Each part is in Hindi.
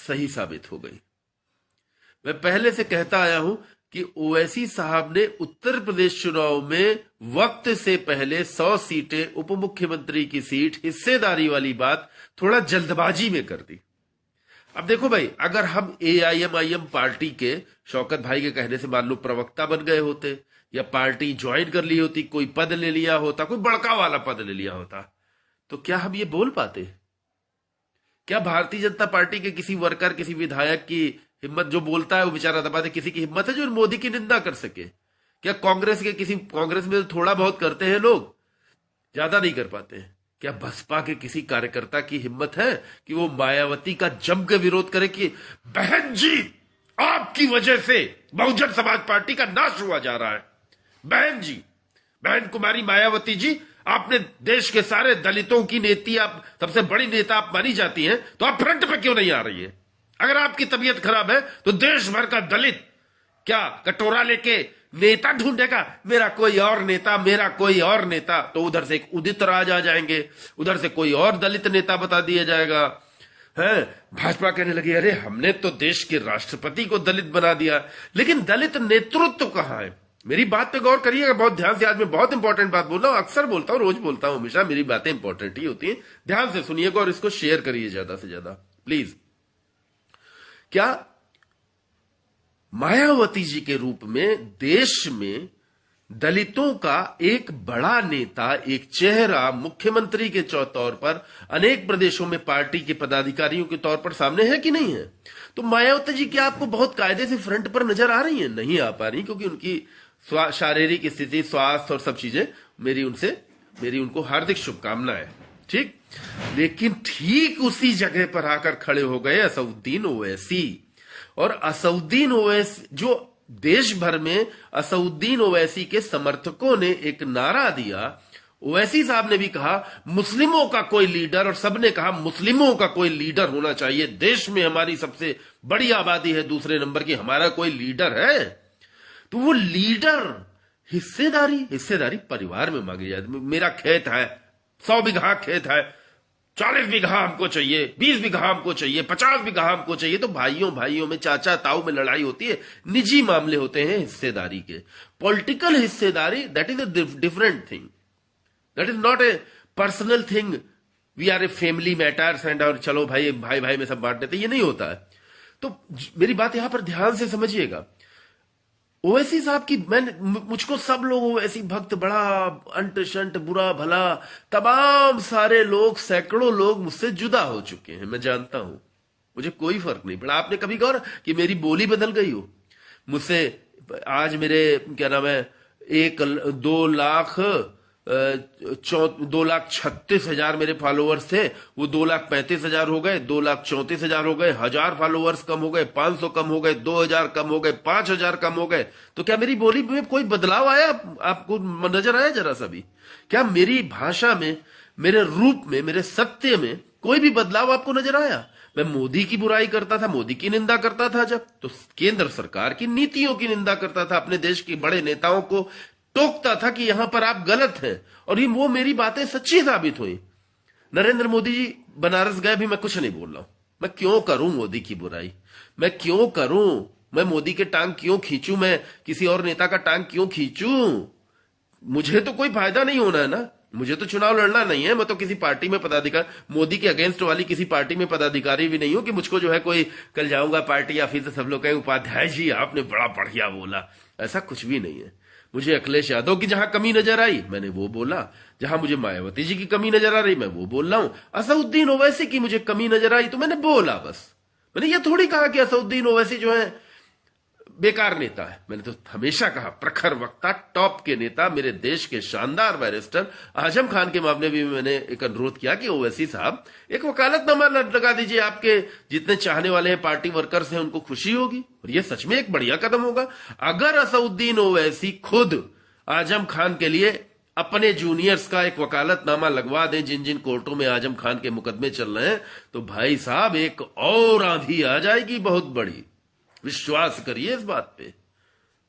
सही साबित हो गई। मैं पहले से कहता आया हूं कि ओवैसी साहब ने उत्तर प्रदेश चुनाव में वक्त से पहले 100 सीटें उप मुख्यमंत्री की सीट हिस्सेदारी वाली बात थोड़ा जल्दबाजी में कर दी। अब देखो भाई, अगर हम एआईएमआईएम पार्टी के शौकत भाई के कहने से मान लो प्रवक्ता बन गए होते या पार्टी ज्वाइन कर ली होती, कोई पद ले लिया होता, कोई बड़का वाला पद ले लिया होता, तो क्या हम ये बोल पाते? क्या भारतीय जनता पार्टी के किसी वर्कर, किसी विधायक की हिम्मत, जो बोलता है वो बेचारा दबा दे, किसी की हिम्मत है जो मोदी की निंदा कर सके? क्या कांग्रेस में थोड़ा बहुत करते हैं लोग, ज्यादा नहीं कर पाते हैं। क्या बसपा के किसी कार्यकर्ता की हिम्मत है कि वो मायावती का जम के विरोध करे कि बहन जी आपकी वजह से बहुजन समाज पार्टी का नाश हुआ जा रहा है, बहन जी, बहन कुमारी मायावती जी, आपने देश के सारे दलितों की नेती, आप सबसे बड़ी नेता आप मानी जाती हैं, तो आप फ्रंट पे क्यों नहीं आ रही है? अगर आपकी तबीयत खराब है तो देश भर का दलित क्या कटोरा लेके नेता ढूंढेगा, मेरा कोई और नेता, मेरा कोई और नेता? तो उधर से एक उदित राज आ जाएंगे, उधर से कोई और दलित नेता बता दिया जाएगा। है भाजपा कहने लगी अरे हमने तो देश के राष्ट्रपति को दलित बना दिया, लेकिन दलित नेतृत्व कहां है? मेरी बात पे गौर करिएगा बहुत ध्यान से। आज मैं बहुत इंपॉर्टेंट बात बोल रहा हूं, अक्सर बोलता हूं, रोज बोलता हूं, हमेशा मेरी बातें इंपॉर्टेंट ही होती हैं। ध्यान से सुनिएगा और इसको शेयर करिए ज्यादा से ज्यादा प्लीज। क्या मायावती जी के रूप में देश में दलितों का एक बड़ा नेता, एक चेहरा मुख्यमंत्री के तौर पर अनेक प्रदेशों में पार्टी के पदाधिकारियों के तौर पर सामने है कि नहीं है? तो मायावती जी क्या आपको बहुत कायदे से फ्रंट पर नजर आ रही है? नहीं आ पा रही, क्योंकि उनकी शारीरिक स्थिति, स्वास्थ्य और सब चीजें, मेरी उनको हार्दिक शुभकामनाएं, ठीक। लेकिन ठीक उसी जगह पर आकर खड़े हो गए असदुद्दीन ओवैसी। और असदुद्दीन ओवैसी, जो देश भर में असदुद्दीन ओवैसी के समर्थकों ने एक नारा दिया, ओवैसी साहब ने भी कहा मुस्लिमों का कोई लीडर, और सबने कहा मुस्लिमों का कोई लीडर होना चाहिए, देश में हमारी सबसे बड़ी आबादी है, दूसरे नंबर की, हमारा कोई लीडर है। तो वो लीडर हिस्सेदारी परिवार में मांगी जाती। मेरा खेत है, 100 बीघा खेत है, 40 बीघा हमको चाहिए, 20 बीघा हमको चाहिए, 50 बीघा हमको चाहिए। तो भाइयों में, चाचा ताऊ में लड़ाई होती है, निजी मामले होते हैं हिस्सेदारी के। पॉलिटिकल हिस्सेदारी, that is a different thing, that is not a personal thing, we are a family matters and, और चलो भाई में सब बांट देते, ये नहीं होता है। तो मेरी बात यहां पर ध्यान से समझिएगा। ओवैसी साहब की, मुझको सब लोग ओवैसी भक्त, बड़ा अंट शंट, बुरा भला, तमाम सारे लोग, सैकड़ों लोग मुझसे जुदा हो चुके हैं, मैं जानता हूं, मुझे कोई फर्क नहीं पड़ा। आपने कभी गौर कि मेरी बोली बदल गई हो मुझसे? आज मेरे क्या नाम है, 2,36,000 मेरे फॉलोअर्स थे, वो 2,35,000 हो गए, 2,34,000 हो गए, 1,000 फॉलोअर्स कम हो गए, 500 कम हो गए, 2,000 कम हो गए, 5,000 कम हो गए। तो क्या मेरी बोली में कोई बदलाव आया? आपको नजर आया जरा सा भी? क्या मेरी भाषा में, मेरे रूप में, मेरे सत्य में कोई भी बदलाव आपको नजर आया? मैं मोदी की बुराई करता था, मोदी की निंदा करता था जब, तो केंद्र सरकार की नीतियों की निंदा करता था, अपने देश के बड़े नेताओं को टोकता था कि यहां पर आप गलत हैं, और ये वो मेरी बातें सच्ची साबित हुई। नरेंद्र मोदी जी बनारस गए भी, मैं कुछ नहीं बोल रहा हूं। मैं क्यों करूं मोदी की बुराई? मैं क्यों करूं? मैं मोदी के टांग क्यों खींचूं? मैं किसी और नेता का टांग क्यों खींचूं? मुझे तो कोई फायदा नहीं होना है ना, मुझे तो चुनाव लड़ना नहीं है। मैं तो किसी पार्टी में पदाधिकारी, मोदी के अगेंस्ट वाली किसी पार्टी में पदाधिकारी भी नहीं हूं कि मुझको जो है कोई, कल जाऊंगा पार्टी ऑफिस से सब लोग कहें उपाध्याय जी आपने बड़ा बढ़िया बोला, ऐसा कुछ भी नहीं है। मुझे अखिलेश यादव की जहां कमी नजर आई मैंने वो बोला, जहां मुझे मायावती जी की कमी नजर आ रही मैं वो बोल रहा हूं, असदुद्दीन ओवैसी की मुझे कमी नजर आई तो मैंने बोला, बस। मैंने ये थोड़ी कहा कि असदुद्दीन ओवैसी जो है बेकार नेता है। मैंने तो हमेशा कहा प्रखर वक्ता, टॉप के नेता, मेरे देश के शानदार बैरिस्टर आजम खान के मामले में मैंने एक अनुरोध किया कि ओवैसी साहब एक वकालतनामा लगा दीजिए, आपके जितने चाहने वाले हैं पार्टी वर्कर्स हैं उनको खुशी होगी, और ये सच में एक बढ़िया कदम होगा। अगर असदुद्दीन ओवैसी खुद आजम खान के लिए अपने जूनियर्स का एक वकालतनामा लगवा दें, जिन जिन कोर्टों में आजम खान के मुकदमे चल रहे हैं, तो भाई साहब एक और आंधी आ जाएगी बहुत बड़ी। विश्वास करिए इस बात पे,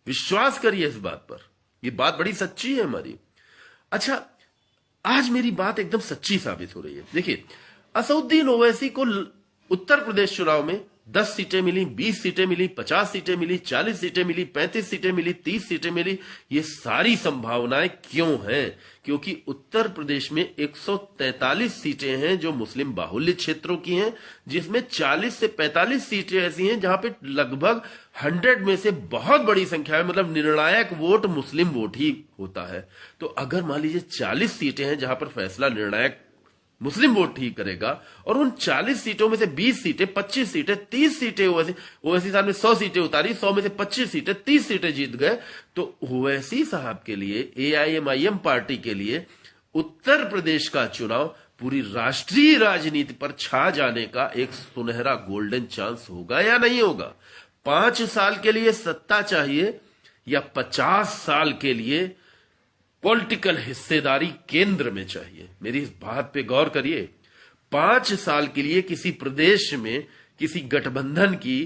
विश्वास करिए इस बात पर, ये बात बड़ी सच्ची है हमारी। अच्छा, आज मेरी बात एकदम सच्ची साबित हो रही है। देखिए, असदुद्दीन ओवैसी को उत्तर प्रदेश चुनाव में 10 सीटें मिली, 20 सीटें मिली, 50 सीटें मिली, 40 सीटें मिली, 35 सीटें मिली, 30 सीटें मिली। ये सारी संभावनाएं क्यों हैं? क्योंकि उत्तर प्रदेश में 143 सीटें हैं जो मुस्लिम बाहुल्य क्षेत्रों की हैं, जिसमें 40 से 45 सीटें ऐसी हैं जहां पे लगभग 100 में से बहुत बड़ी संख्या है, मतलब निर्णायक वोट मुस्लिम वोट ही होता है। तो अगर मान लीजिए 40 सीटें हैं जहां पर फैसला निर्णायक मुस्लिम वोट ही करेगा, और उन 40 सीटों में से 20 सीटें, 25 सीटें, 30 सीटें ओवैसी साहब ने 100 सीटें उतारी, 100 में से 25 सीटें, 30 सीटें जीत गए, तो ओवैसी साहब के लिए, एआईएमआईएम पार्टी के लिए उत्तर प्रदेश का चुनाव पूरी राष्ट्रीय राजनीति पर छा जाने का एक सुनहरा गोल्डन चांस होगा या नहीं होगा? 5 साल के लिए सत्ता चाहिए या 50 साल के लिए पॉलिटिकल हिस्सेदारी केंद्र में चाहिए? मेरी इस बात पे गौर करिए। 5 साल के लिए किसी प्रदेश में किसी गठबंधन की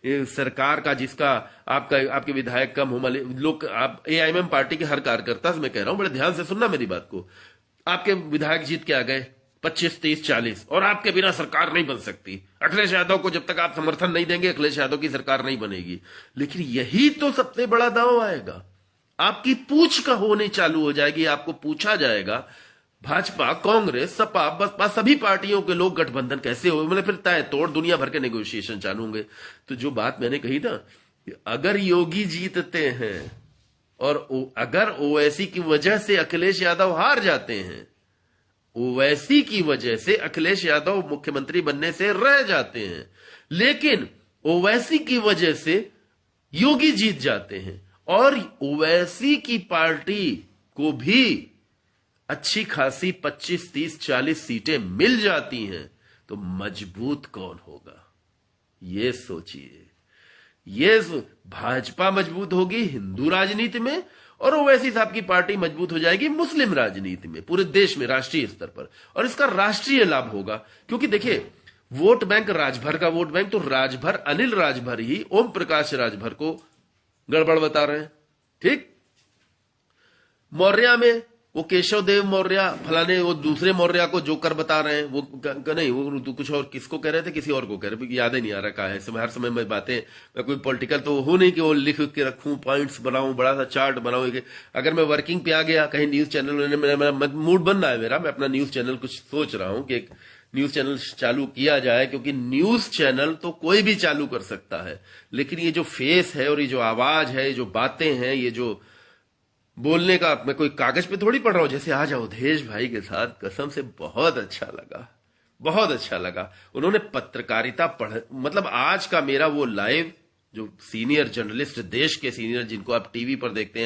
सरकार का, जिसका आपके विधायक कम हो, लोग, आप एआईएमआईएम पार्टी के हर कार्यकर्ता से मैं कह रहा हूं, बड़े ध्यान से सुनना मेरी बात को। आपके विधायक जीत के आ गए 25, 30, 40, और आपके बिना सरकार नहीं बन सकती। अखिलेश यादव को जब तक आप समर्थन नहीं देंगे, अखिलेश यादव की सरकार नहीं बनेगी। लेकिन यही तो सबसे बड़ा दांव आएगा, आपकी पूछ का होने चालू हो जाएगी। आपको पूछा जाएगा, भाजपा, कांग्रेस, सपा, बसपा, सभी पार्टियों के लोग गठबंधन कैसे हो, मतलब फिर तय तोड़ दुनिया भर के नेगोशिएशन चालू होंगे। तो जो बात मैंने कही ना, अगर योगी जीतते हैं और अगर ओवैसी की वजह से अखिलेश यादव हार जाते हैं, ओवैसी की वजह से अखिलेश यादव मुख्यमंत्री बनने से रह जाते हैं, लेकिन ओवैसी की वजह से योगी जीत जाते हैं और ओवैसी की पार्टी को भी अच्छी खासी 25, 30, 40 सीटें मिल जाती हैं, तो मजबूत कौन होगा? ये सोचिए। भाजपा मजबूत होगी हिंदू राजनीति में, और ओवैसी साहब की पार्टी मजबूत हो जाएगी मुस्लिम राजनीति में, पूरे देश में, राष्ट्रीय स्तर पर। और इसका राष्ट्रीय लाभ होगा, क्योंकि देखिए, वोट बैंक राजभर का वोट बैंक, तो राजभर, अनिल राजभर ही ओम प्रकाश राजभर को गड़बड़ बता रहे हैं। ठीक, मौर्य में वो केशव देव मौर्य फलाने, वो दूसरे मौर्य को जोकर बता रहे हैं, वो नहीं, वो कुछ और, किसको कह रहे थे, किसी और को कह रहे थे, याद ही नहीं आ रहा कहा है। हर समय में बातें, मैं कोई पॉलिटिकल तो हूं नहीं कि वो लिख के रखूं, पॉइंट्स बनाऊं, बड़ा सा चार्ट बनाऊं। अगर मैं वर्किंग पे आ गया कहीं, न्यूज चैनल, मेरा मूड बन रहा है, मेरा, मैं अपना न्यूज चैनल कुछ सोच रहा हूं कि एक न्यूज चैनल चालू किया जाए, क्योंकि न्यूज चैनल तो कोई भी चालू कर सकता है, लेकिन ये जो फेस है और ये जो आवाज है, ये जो बातें हैं, ये जो बोलने का, मैं कोई कागज पे थोड़ी पढ़ रहा हूं। जैसे आज अवधेश भाई के साथ, कसम से बहुत अच्छा लगा, बहुत अच्छा लगा। उन्होंने पत्रकारिता मतलब आज का मेरा वो लाइव, जो सीनियर जर्नलिस्ट, देश के सीनियर, जिनको आप टीवी पर देखते हैं,